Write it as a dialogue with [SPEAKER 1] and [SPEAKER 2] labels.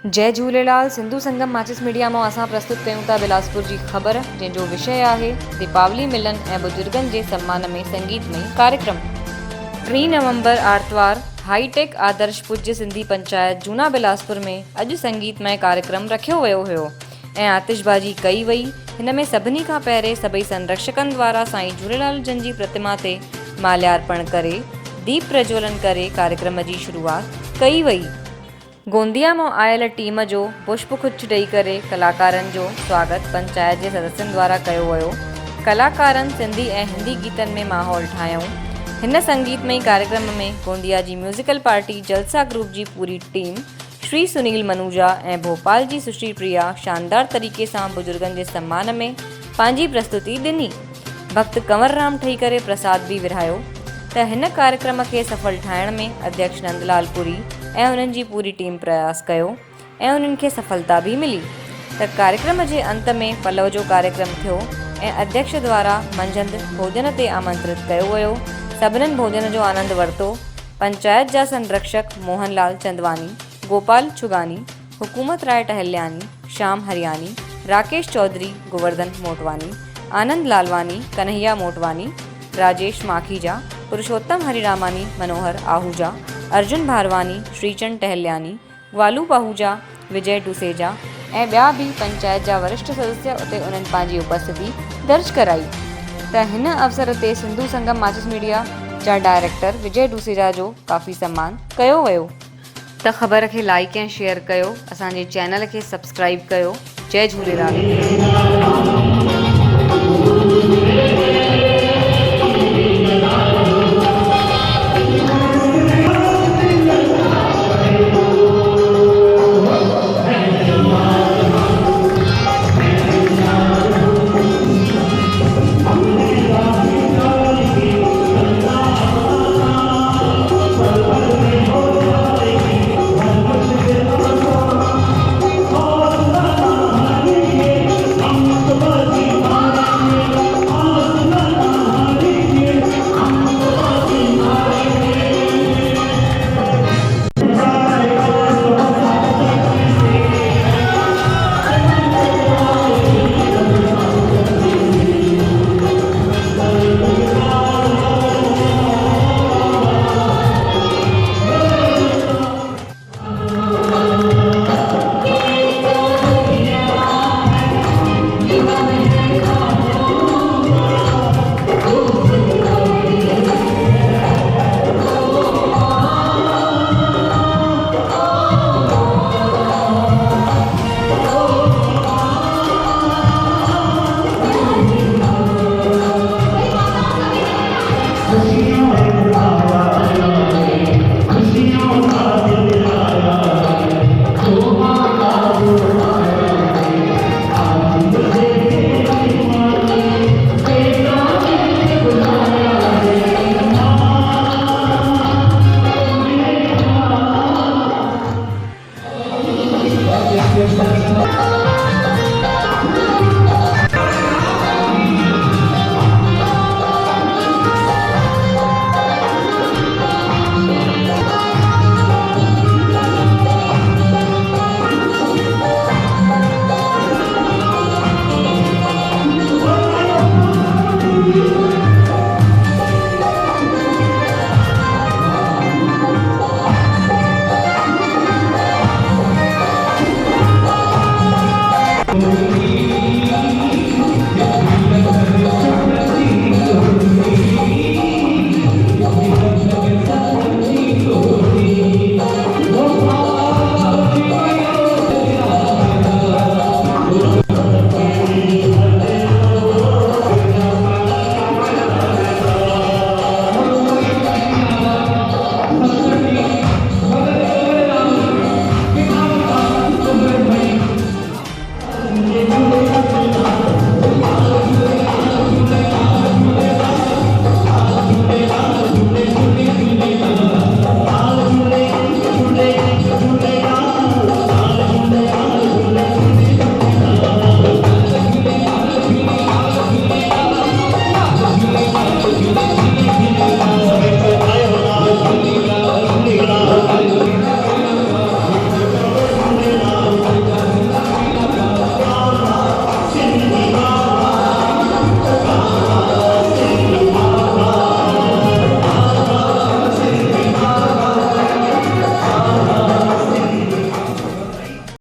[SPEAKER 1] जय झूलेलाल। सिंधु संगम माचिस मीडिया में असां प्रस्तुत कयूं था बिलासपुर की खबर, जंहिंजो विषय है दीपावली मिलन ऐं बुजुर्गन के सम्मान में संगीतमय कार्यक्रम। 3 नवंबर आर्तवार हाईटेक आदर्श पूज्य सिंधी पंचायत जूना बिलासपुर में अज संगीतमय कार्यक्रम रखियो वियो हुयो ऐं आतिशबाजी कई वई। हिन में सभिनी खां पहिरें सभई संरक्षकन द्वारा साईं झूलेलाल जन जी प्रतिमा ते माल्यार्पण करे दीप प्रज्वलन करे कार्यक्रम की शुरुआत कई वई। गोंदिया में आयल टीम जो पुष्पगुच्छ ॾेई करे कलाकारनि जो स्वागत पंचायत के सदस्यन द्वारा कयो वियो। कलाकारनि सिंधी ऐं हिंदी गीतन में माहौल ठाहियो। हिन संगीतमय कार्यक्रम में गोंदिया की म्यूजिकल पार्टी जलसा ग्रुप की पूरी टीम, श्री सुनील मनुजा ऐं भोपाल की सुश्री प्रिया शानदार तरीके से बुजुर्गन के सम्मान में पंहिंजी प्रस्तुति ॾिनी। भक्त कंवरराम ठही करे प्रसाद भी विरहायो। त हिन कार्यक्रम के सफल ठाहिण में अध्यक्ष नंदलाल पुरी ऐं उन्हनि जी पूरी टीम प्रयास कयो ऐं उन्हनि खे सफलता भी मिली। त कार्यक्रम के अंत में पलव जो कार्यक्रम थियो ऐं अध्यक्ष द्वारा मंझंद भोजन ते आमंत्रित कयो वियो। सभिनीनि भोजन जो आनंद वरितो। पंचायत जा संरक्षक मोहनलाल चंदवानी, गोपाल छुगानी, हुकूमत राय टहल्यानी, श्याम हरियानी, राकेश चौधरी, गोवर्धन मोटवानी, आनंद लालवानी, कन्हैया मोटवानी, राजेश माखीजा, पुरुषोत्तम हरिरामानी, मनोहर आहूजा, अर्जुन भारवानी, श्रीचंद टहल्यानी, ग्वालू पाहूजा, विजय डुसेजा ऐं ॿिया भी पंचायत जा वरिष्ठ सदस्य उते उन्हनि पंहिंजी उपस्थिति दर्ज कराई। त हिन अवसर ते सिंधु संगम माचिस मीडिया जा डायरेक्टर विजय डुसेजा जो काफ़ी सम्मान कयो वियो। त ख़बर के लाइक ऐं शेयर कयो, असांजे चैनल के सब्सक्राइब कयो। जय झूलेलाल।